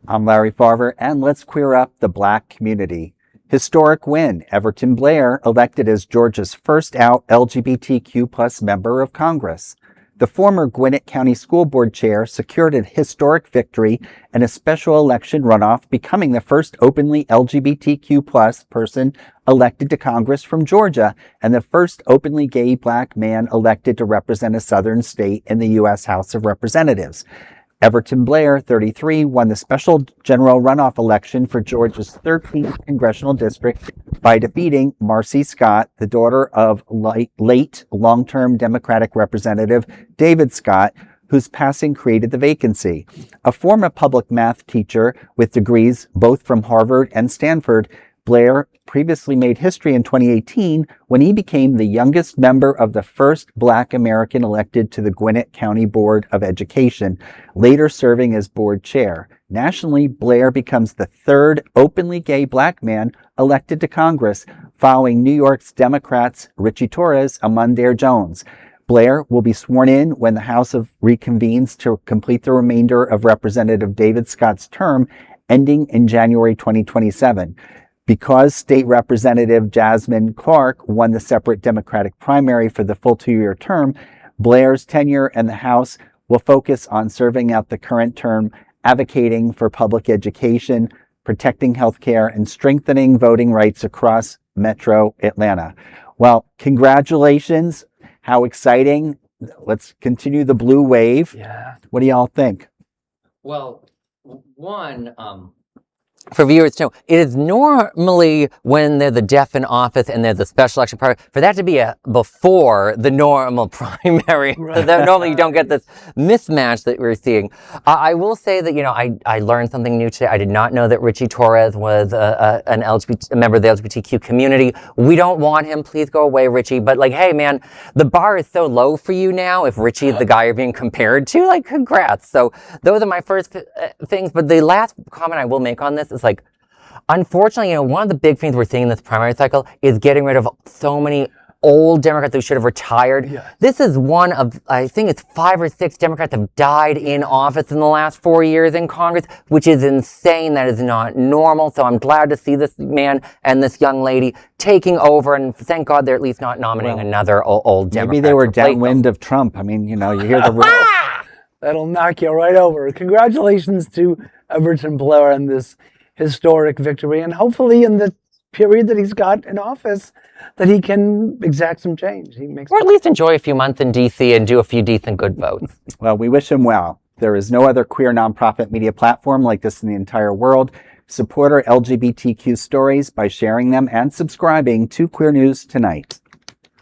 I'm Larry Farver, and let's queer up the Black community. Historic win. Everton Blair elected as Georgia's first out LGBTQ plus member of Congress. The former Gwinnett County School Board chair secured a historic victory in a special election runoff, becoming the first openly LGBTQ plus person elected to Congress from Georgia and the first openly gay Black man elected to represent a southern state in the U.S. House of Representatives. Everton Blair, 33, won the special general runoff election for Georgia's 13th Congressional District by defeating Marcye Scott, the daughter of late long-term Democratic Representative David Scott, whose passing created the vacancy. A former public math teacher with degrees both from Harvard and Stanford, Blair previously made history in 2018 when he became the youngest member of the first Black American elected to the Gwinnett County Board of Education, later serving as board chair. Nationally, Blair becomes the third openly gay Black man elected to Congress, following New York's Democrats Ritchie Torres and Mondaire Jones. Blair will be sworn in when the House reconvenes to complete the remainder of Representative David Scott's term, ending in January 2027. Because State Representative Jasmine Clark won the separate Democratic primary for the full 2-year term, Blair's tenure in the House will focus on serving out the current term, advocating for public education, protecting health care, and strengthening voting rights across Metro Atlanta. Well, congratulations. How exciting. Let's continue the blue wave. Yeah. What do y'all think? Well, for viewers to know, it is normally when they're the deaf in office and there's a special election primary, for that to be before the normal primary. Right. So that normally you don't get this mismatch that we're seeing. I will say that, I learned something new today. I did not know that Ritchie Torres was a member of the LGBTQ community. We don't want him. Please go away, Ritchie. But hey, man, the bar is so low for you now. If Ritchie is the guy you're being compared to, congrats. So those are my first things. But the last comment I will make on this is unfortunately, one of the big things we're seeing in this primary cycle is getting rid of so many old Democrats who should have retired. Yeah. This is one of, I think it's 5 or 6 Democrats have died in office in the last 4 years in Congress, which is insane. That is not normal. So I'm glad to see this man and this young lady taking over, and thank God they're at least not nominating another old Democrat. Maybe they were downwind of Trump. I mean, you hear the rumor. That'll knock you right over. Congratulations to Everton Blair on this historic victory, and hopefully in the period that he's got in office that he can exact some change. Or at least enjoy a few months in D.C. and do a few decent good votes. Well, we wish him well. There is no other queer nonprofit media platform like this in the entire world. Support our LGBTQ stories by sharing them and subscribing to Queer News Tonight.